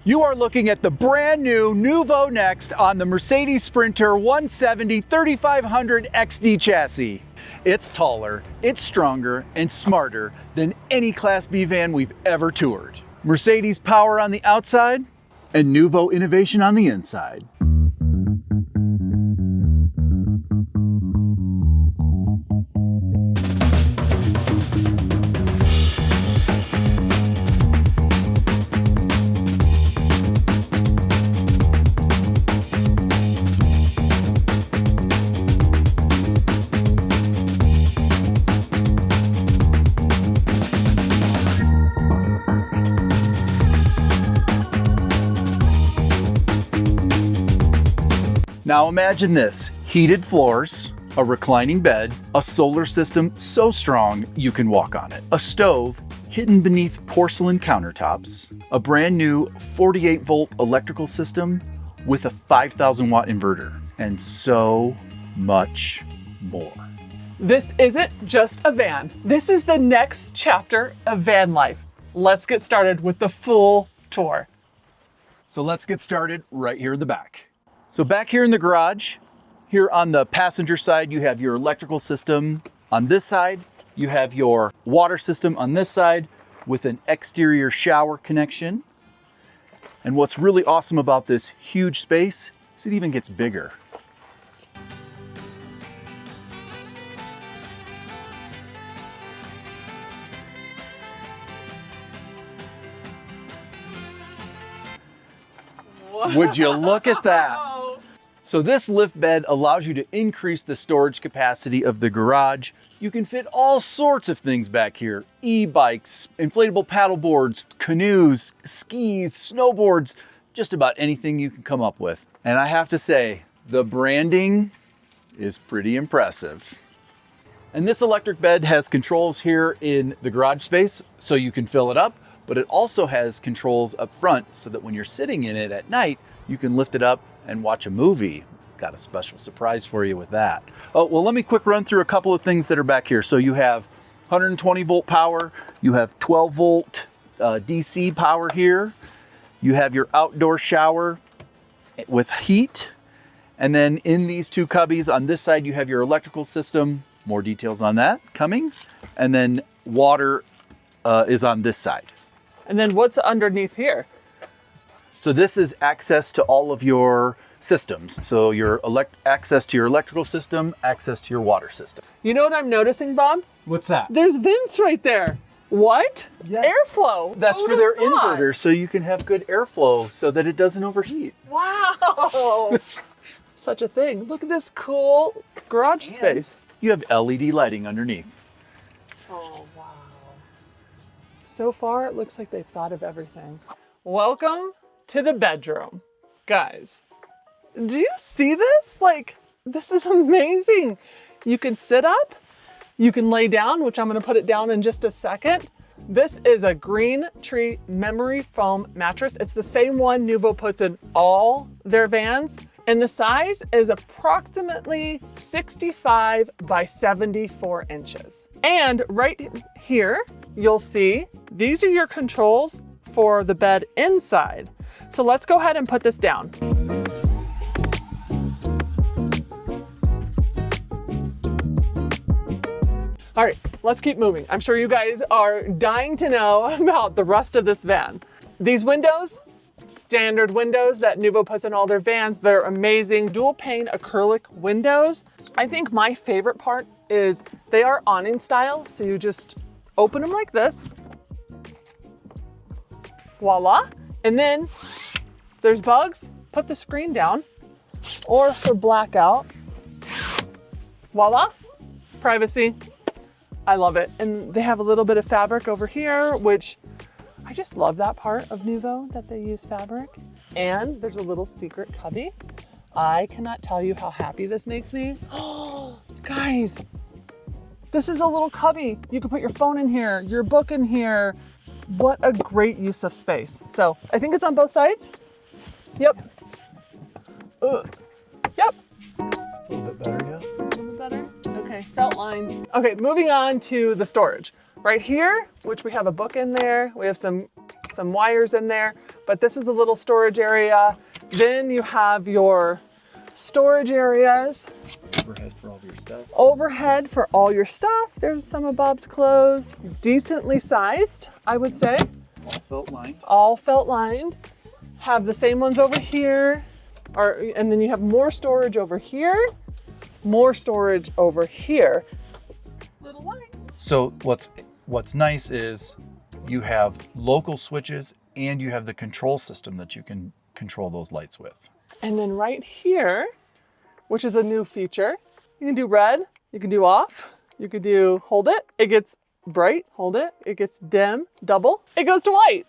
You are looking at the brand new Noovo Next on the Mercedes Sprinter 170 3500 XD chassis. It's taller, it's stronger, and smarter than any Class B van we've ever toured. Mercedes power on the outside and Neuvo innovation on the inside. Now imagine this: heated floors, a reclining bed, a solar system so strong you can walk on it, a stove hidden beneath porcelain countertops, a brand new 48-volt electrical system with a 5,000 watt inverter, and so much more. This isn't just a van. This is the next chapter of van life. Let's get started with the full tour. So let's get started right here in the back. So back here in the garage, here on the passenger side, you have your electrical system. On this side, you have your water system on this side with an exterior shower connection. And what's really awesome about this huge space is it even gets bigger. Would you look at that? So this lift bed allows you to increase the storage capacity of the garage. You can fit all sorts of things back here: e-bikes, inflatable paddle boards, canoes, skis, snowboards, just about anything you can come up with. And I have to say, the branding is pretty impressive. And this electric bed has controls here in the garage space so you can fill it up, but it also has controls up front so that when you're sitting in it at night, you can lift it up and watch a movie. Got a special surprise for you with that. Oh, well, let me quick run through a couple of things that are back here. So you have 120 volt power, you have 12 volt DC power here, you have your outdoor shower with heat, and then in these two cubbies on this side, you have your electrical system. More details on that coming. And then water is on this side. And then what's underneath here? So this is access to all of your systems. So your access to your electrical system, access to your water system. You know what I'm noticing, Bob? What's that? There's vents right there. What? Yes. Airflow. That's for their inverter, so you can have good airflow so that it doesn't overheat. Wow. Such a thing. Look at this cool garage space. You have LED lighting underneath. Oh, wow. So far, it looks like they've thought of everything. Welcome to the bedroom. Guys, do you see this? Like, this is amazing. You can sit up, you can lay down, which I'm gonna put it down in just a second. This is a green tree memory foam mattress. It's the same one Neuvo puts in all their vans. And the size is approximately 65 by 74 inches. And right here, you'll see these are your controls for the bed inside. So let's go ahead and put this down. All right, let's keep moving. I'm sure you guys are dying to know about the rest of this van. These windows, standard windows that Neuvo puts in all their vans. They're amazing dual pane acrylic windows. I think my favorite part is they are awning style. So you just open them like this. Voila. And then if there's bugs, put the screen down. Or for blackout, voila, privacy. I love it. And they have a little bit of fabric over here, which I just love that part of Neuvo, that they use fabric. And there's a little secret cubby. I cannot tell you how happy this makes me. Oh, guys, this is a little cubby. You can put your phone in here, your book in here. What a great use of space. So I think it's on both sides. Yep. Yep. A little bit better, yeah. A little bit better. Okay, felt line. Okay, moving on to the storage. Right here, which we have a book in there, we have some wires in there. but this is a little storage area. Then you have your storage areas. Overhead for all of your stuff. Overhead for all your stuff. There's some of Bob's clothes. Decently sized, I would say. All felt lined. All felt lined. Have the same ones over here. And then you have more storage over here. More storage over here. Little lights. So what's nice is you have local switches and you have the control system that you can control those lights with. And then right here, which is a new feature, you can do red, you can do off, you could do hold it, it gets bright, hold it, it gets dim, double, it goes to white.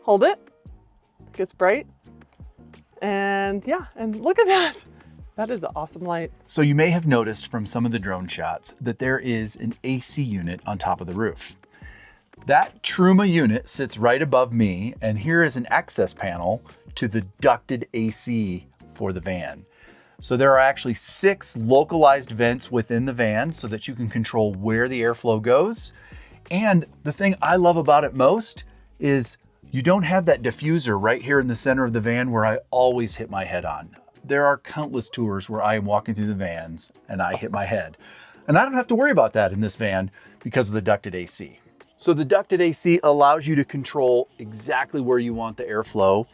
Hold it, it gets bright. And yeah, and look at that. That is an awesome light. So you may have noticed from some of the drone shots that there is an AC unit on top of the roof. That Truma unit sits right above me, and here is an access panel to the ducted AC for the van. So there are actually 6 localized vents within the van so that you can control where the airflow goes. And the thing I love about it most is you don't have that diffuser right here in the center of the van where I always hit my head on. There are countless tours where I am walking through the vans and I hit my head. And I don't have to worry about that in this van because of the ducted AC. So the ducted AC allows you to control exactly where you want the airflow.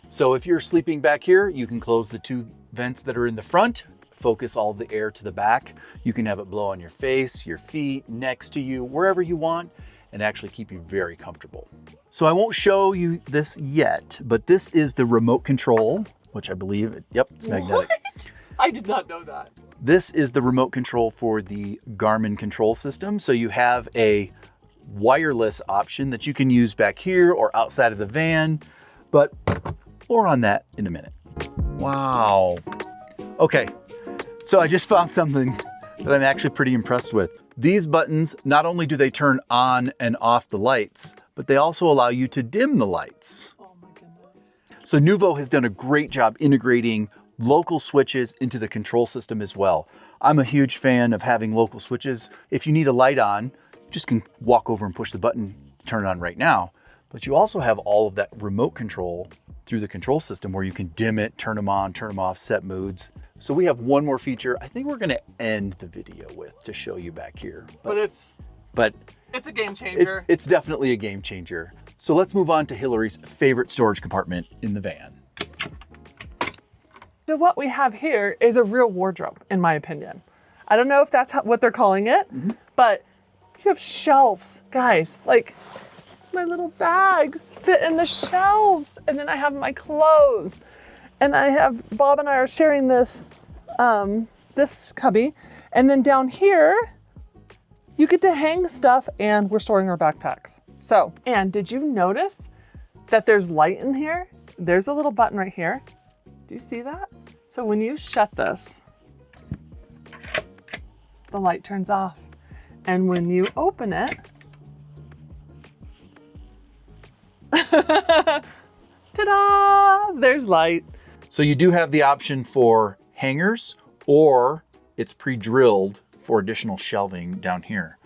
So if you're sleeping back here, you can close the 2 vents that are in the front, focus all of the air to the back. You can have it blow on your face, your feet, next to you, wherever you want, and actually keep you very comfortable. So I won't show you this yet, but this is the remote control, which I believe, yep, it's magnetic. What? I did not know that. This is the remote control for the Garmin control system. So you have a wireless option that you can use back here or outside of the van, but more on that in a minute. Wow. Okay, so I just found something that I'm actually pretty impressed with. These buttons, not only do they turn on and off the lights, but they also allow you to dim the lights. Oh my goodness. So Neuvo has done a great job integrating local switches into the control system as well. I'm a huge fan of having local switches. If you need a light on, you just can walk over and push the button to turn it on right now. But you also have all of that remote control through the control system where you can dim it, turn them on, turn them off, set moods. So we have one more feature I think we're gonna end the video with to show you back here. But it's a game changer. It's definitely a game changer. So let's move on to Hillary's favorite storage compartment in the van. So what we have here is a real wardrobe, in my opinion. I don't know if that's what they're calling it, but you have shelves, guys. Like my little bags fit in the shelves, and then I have my clothes, and I have Bob and I are sharing this this cubby, and then down here you get to hang stuff, and we're storing our backpacks. So, and did you notice that there's light in here? There's a little button right here. Do you see that? So when you shut this, the light turns off. And when you open it, ta-da, there's light. So you do have the option for hangers, or it's pre-drilled for additional shelving down here,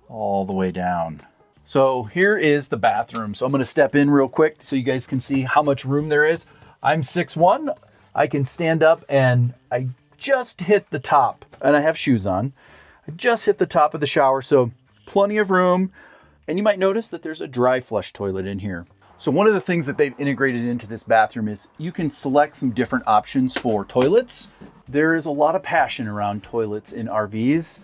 all the way down. So here is the bathroom. So I'm gonna step in real quick so you guys can see how much room there is. I'm 6'1", I can stand up and I just hit the top, and I have shoes on. I just hit the top of the shower, so plenty of room. And you might notice that there's a dry flush toilet in here. So one of the things that they've integrated into this bathroom is you can select some different options for toilets. There is a lot of passion around toilets in RVs,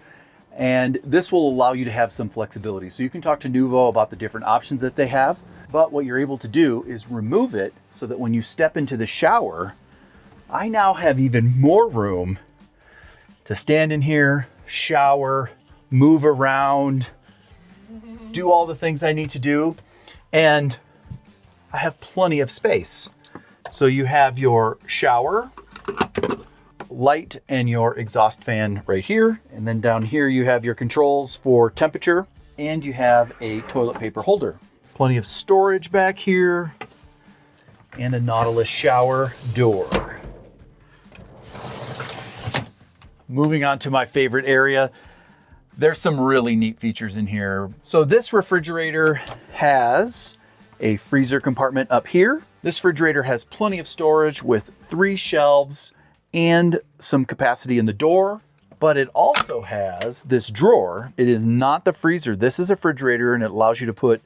and this will allow you to have some flexibility. So you can talk to Neuvo about the different options that they have, but what you're able to do is remove it so that when you step into the shower, I now have even more room to stand in here, shower, move around, do all the things I need to do, and I have plenty of space. So you have your shower, light, and your exhaust fan right here. And then down here you have your controls for temperature, and you have a toilet paper holder. Plenty of storage back here, and a Nautilus shower door. Moving on to my favorite area, there's some really neat features in here. So this refrigerator has a freezer compartment up here. This refrigerator has plenty of storage with 3 shelves and some capacity in the door, but it also has this drawer. It is not the freezer. This is a refrigerator, and it allows you to put,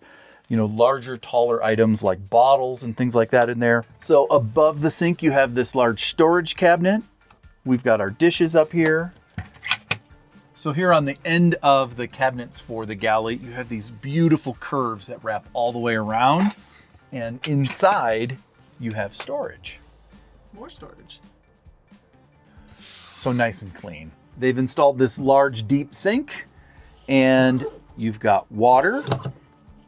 you know, larger, taller items like bottles and things like that in there. So above the sink, you have this large storage cabinet. We've got our dishes up here. So here on the end of the cabinets for the Galley, you have these beautiful curves that wrap all the way around. And inside, you have storage. More storage. So nice and clean. They've installed this large deep sink, and you've got water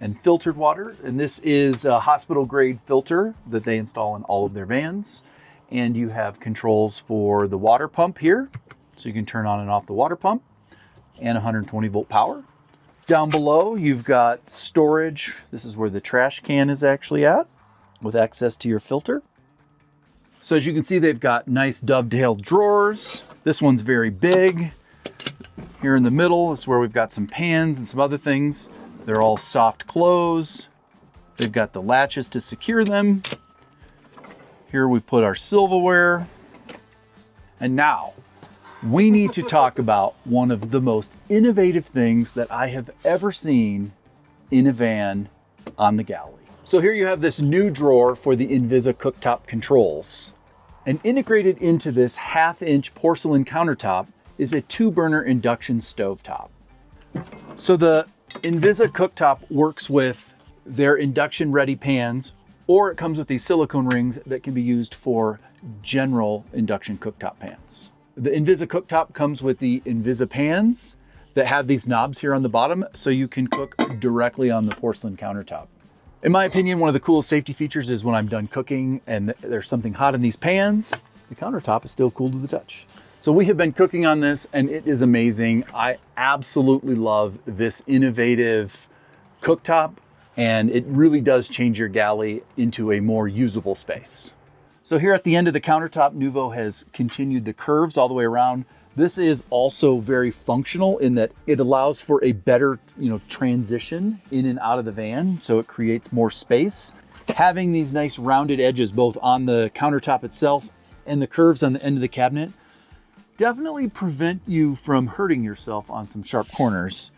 and filtered water. And this is a hospital grade filter that they install in all of their vans. And you have controls for the water pump here. So you can turn on and off the water pump, and 120 volt power. Down below, you've got storage. This is where the trash can is actually at, with access to your filter. So as you can see, they've got nice dovetailed drawers. This one's very big. Here in the middle is where we've got some pans and some other things. They're all soft close. They've got the latches to secure them. Here we put our silverware. And now, we need to talk about one of the most innovative things that I have ever seen in a van on the Galley. So here you have this new drawer for the Invisa cooktop controls. And integrated into this 1/2-inch porcelain countertop is a 2-burner induction stovetop. So the Invisa cooktop works with their induction ready pans, or it comes with these silicone rings that can be used for general induction cooktop pans. The Invisa cooktop comes with the Invisa pans that have these knobs here on the bottom, so you can cook directly on the porcelain countertop. In my opinion, one of the coolest safety features is when I'm done cooking and there's something hot in these pans, the countertop is still cool to the touch. So we have been cooking on this, and it is amazing. I absolutely love this innovative cooktop, and it really does change your Galley into a more usable space. So here at the end of the countertop, Neuvo has continued the curves all the way around. This is also very functional in that it allows for a better, transition in and out of the van. So it creates more space. Having these nice rounded edges, both on the countertop itself and the curves on the end of the cabinet, definitely prevent you from hurting yourself on some sharp corners.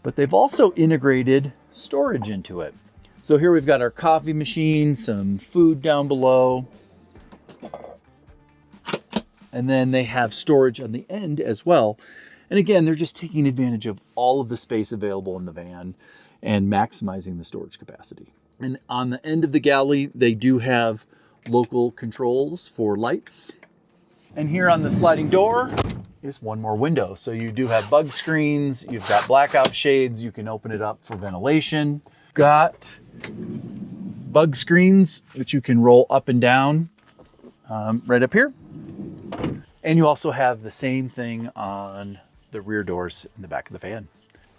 But they've also integrated storage into it. So here we've got our coffee machine, some food down below. And then they have storage on the end as well. And again, they're just taking advantage of all of the space available in the van and maximizing the storage capacity. And on the end of the Galley, they do have local controls for lights. And here on the sliding door is one more window. So you do have bug screens, you've got blackout shades, you can open it up for ventilation. Got bug screens that you can roll up and down right up here. And you also have the same thing on the rear doors in the back of the van.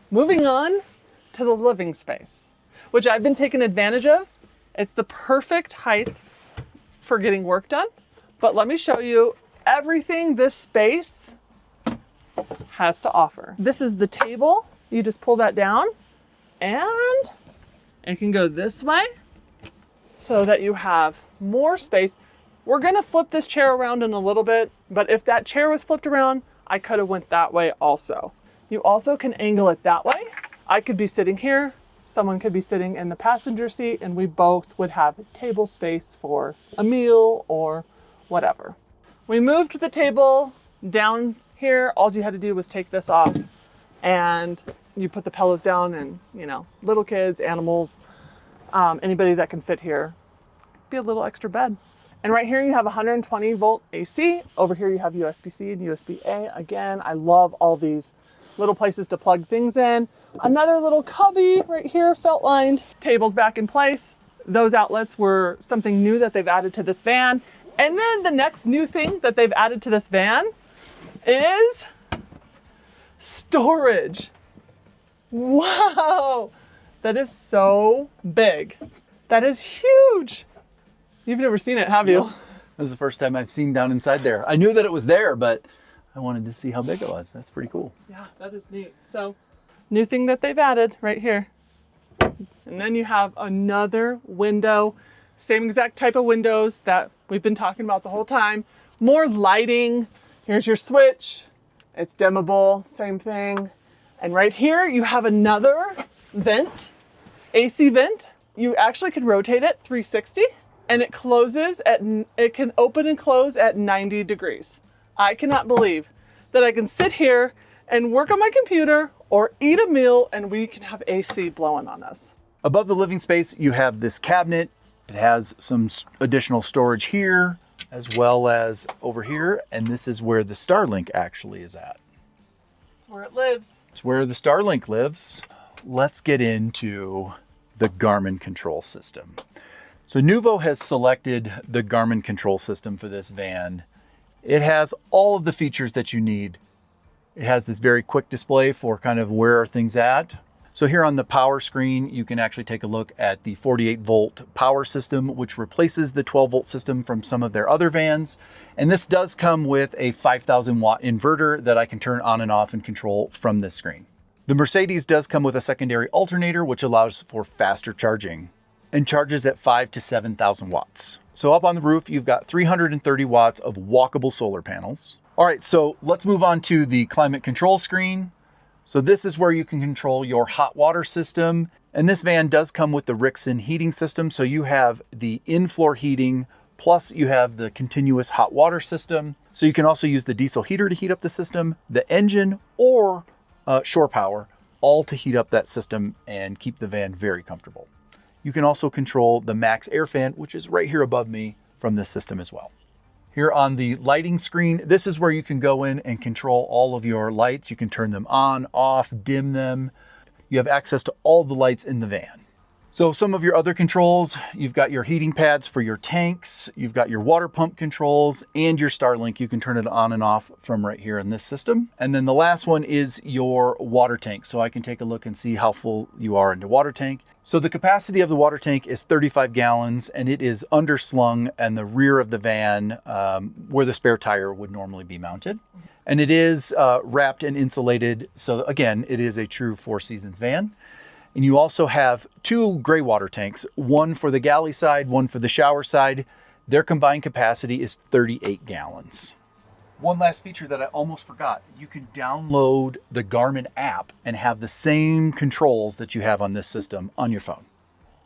Moving on to the living space, which I've been taking advantage of. It's the perfect height for getting work done. But let me show you everything this space has to offer. This is the table. You just pull that down and it can go this way so that you have more space. We're gonna flip this chair around in a little bit, but if that chair was flipped around, I could have went that way also. You also can angle it that way. I could be sitting here, someone could be sitting in the passenger seat, and we both would have table space for a meal or whatever. We moved the table down here. All you had to do was take this off and you put the pillows down, and little kids, animals, anybody that can fit here, be a little extra bed. And right here you have 120 volt AC. Over here you have USB-C and USB-A. Again, I love all these little places to plug things in. Another little cubby right here, felt lined. Tables back in place. Those outlets were something new that they've added to this van. And then the next new thing that they've added to this van is storage. Wow, that is so big. That is huge. You've never seen it, have you? No. This is the first time I've seen down inside there. I knew that it was there, but I wanted to see how big it was. That's pretty cool. Yeah, that is neat. So, new thing that they've added right here. And then you have another window, same exact type of windows that we've been talking about the whole time. More lighting. Here's your switch. It's dimmable, same thing. And right here you have another vent, AC vent. You actually could rotate it 360 and it can open and close at 90 degrees. I cannot believe that I can sit here and work on my computer or eat a meal and we can have AC blowing on us. Above the living space, you have this cabinet. It has some additional storage here as well as over here. And this is where the Starlink actually is at. It's where it lives. It's where the Starlink lives. Let's get into the Garmin control system. So Neuvo has selected the Garmin control system for this van. It has all of the features that you need. It has this very quick display for kind of where are things at. So here on the power screen, you can actually take a look at the 48 volt power system, which replaces the 12 volt system from some of their other vans. And this does come with a 5,000 watt inverter that I can turn on and off and control from this screen. The Mercedes does come with a secondary alternator, which allows for faster charging and charges at 5,000 to 7,000 watts. So up on the roof, you've got 330 watts of walkable solar panels. All right, so let's move on to the climate control screen. So this is where you can control your hot water system. And this van does come with the Rixson heating system. So you have the in-floor heating, plus you have the continuous hot water system. So you can also use the diesel heater to heat up the system, the engine, or shore power, all to heat up that system and keep the van very comfortable. You can also control the max air fan, which is right here above me from this system as well. Here on the lighting screen, this is where you can go in and control all of your lights. You can turn them on, off, dim them. You have access to all the lights in the van. So some of your other controls, you've got your heating pads for your tanks, you've got your water pump controls, and your Starlink. You can turn it on and off from right here in this system. And then the last one is your water tank. So I can take a look and see how full you are in the water tank. So the capacity of the water tank is 35 gallons and it is underslung in the rear of the van where the spare tire would normally be mounted. And it is wrapped and insulated. So again, it is a true Four Seasons van. And you also have two gray water tanks, one for the galley side, one for the shower side. Their combined capacity is 38 gallons. One last feature that I almost forgot, you can download the Garmin app and have the same controls that you have on this system on your phone.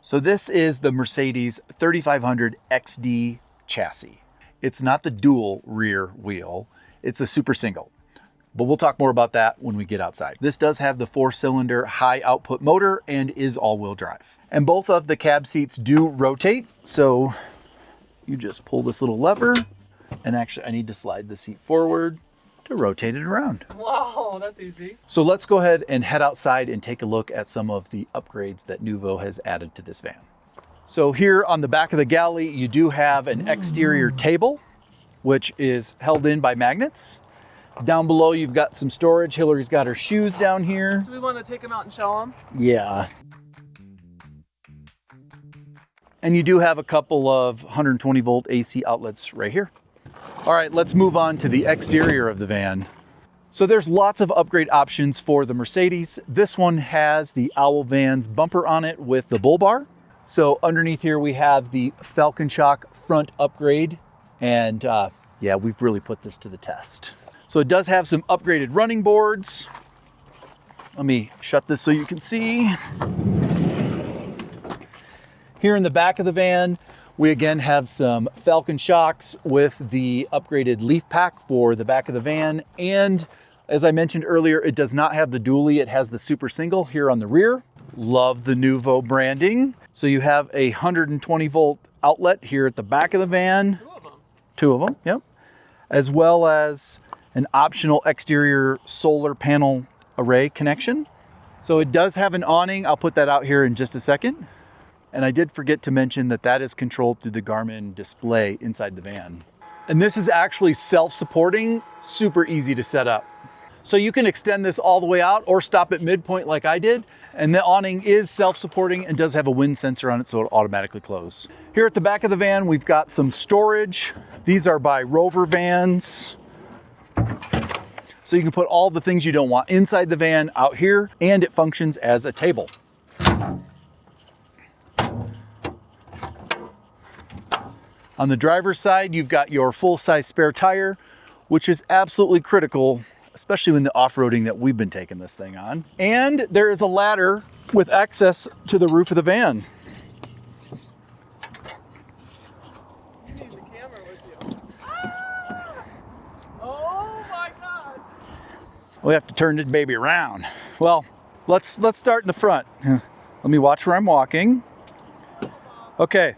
So this is the Mercedes 3500 XD chassis. It's not the dual rear wheel, it's a super single. But we'll talk more about that when we get outside. This does have the 4-cylinder high output motor and is all-wheel drive. And both of the cab seats do rotate. So you just pull this little lever, and actually I need to slide the seat forward to rotate it around. Wow, that's easy. So let's go ahead and head outside and take a look at some of the upgrades that Neuvo has added to this van. So here on the back of the Galley, you do have an exterior table, which is held in by magnets. Down below, you've got some storage. Hillary's got her shoes down here. Do we want to take them out and show them? Yeah. And you do have a couple of 120 volt AC outlets right here. All right, let's move on to the exterior of the van. So there's lots of upgrade options for the Mercedes. This one has the Owl Vans bumper on it with the bull bar. So underneath here, we have the Falcon Shock front upgrade. And yeah, we've really put this to the test. So it does have some upgraded running boards. Let me shut this so you can see. Here in the back of the van, we again have some Falcon Shocks with the upgraded leaf pack for the back of the van. And as I mentioned earlier, it does not have the dually, it has the super single here on the rear. Love the Neuvo branding. So you have a 120 volt outlet here at the back of the van. Two of them, yep. As well as an optional exterior solar panel array connection. So it does have an awning. I'll put that out here in just a second. And I did forget to mention that that is controlled through the Garmin display inside the van. And this is actually self-supporting, super easy to set up. So you can extend this all the way out or stop at midpoint like I did. And the awning is self-supporting and does have a wind sensor on it, so it'll automatically close. Here at the back of the van, we've got some storage. These are by Rover Vans. So you can put all the things you don't want inside the van out here, and it functions as a table. On the driver's side, you've got your full-size spare tire, which is absolutely critical, especially in the off-roading that we've been taking this thing on. And there is a ladder with access to the roof of the van. You need the camera with you. Ah! Oh my God. We have to turn this baby around. Well, let's start in the front. Let me watch where I'm walking. Okay.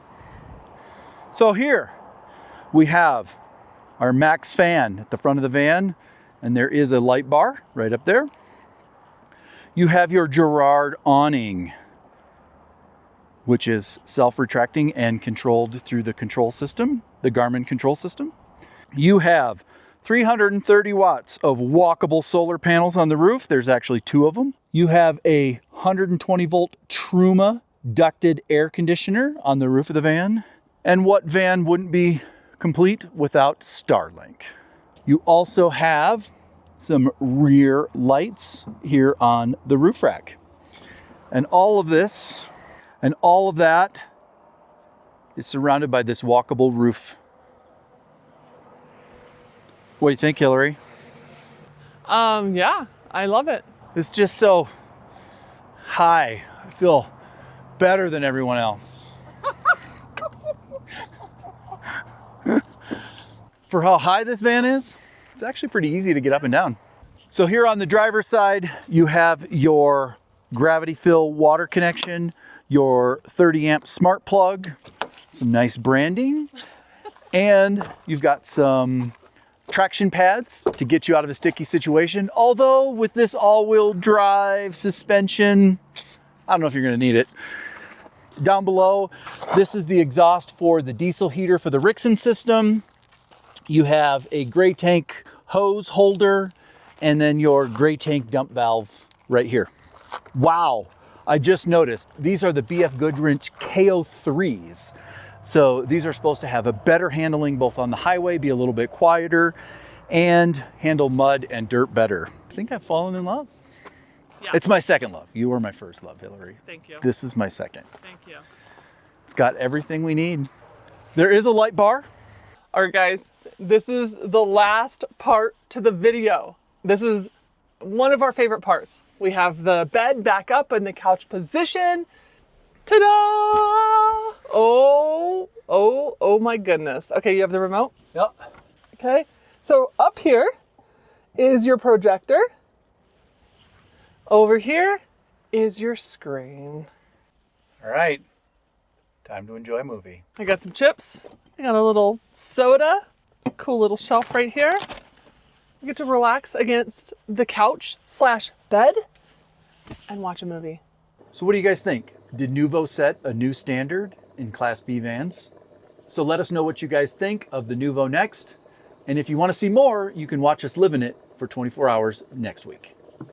So here we have our max fan at the front of the van, and there is a light bar right up there. You have your Girard awning, which is self-retracting and controlled through the control system, the Garmin control system. You have 330 watts of walkable solar panels on the roof. There's actually 2 of them. You have a 120 volt Truma ducted air conditioner on the roof of the van. And what van wouldn't be complete without Starlink? You also have some rear lights here on the roof rack. And all of this and all of that is surrounded by this walkable roof. What do you think, Hillary? Yeah, I love it. It's just so high. I feel better than everyone else. For how high this van is, it's actually pretty easy to get up and down. So here on the driver's side, you have your gravity fill water connection, your 30 amp smart plug, some nice branding, and you've got some traction pads to get you out of a sticky situation. Although with this all-wheel drive suspension, I don't know if you're gonna need it. Down below, this is the exhaust for the diesel heater for the Rixson system. You have a gray tank hose holder, and then your gray tank dump valve right here. Wow, I just noticed these are the BF Goodrich KO3s. So these are supposed to have a better handling both on the highway, be a little bit quieter, and handle mud and dirt better. I think I've fallen in love. Yeah. It's my second love. You were my first love, Hillary. Thank you. This is my second. Thank you. It's got everything we need. There is a light bar. All right, guys, this is the last part to the video. This is one of our favorite parts. We have the bed back up in the couch position. Ta-da! Oh my goodness. Okay, you have the remote? Yep. Okay, so up here is your projector. Over here is your screen. All right, time to enjoy a movie. I got some chips. I got a little soda. Cool little shelf right here. You get to relax against the couch / bed and watch a movie. So what do you guys think? Did Neuvo set a new standard in Class B vans? So let us know what you guys think of the Noovo Next. And if you want to see more, you can watch us live in it for 24 hours next week.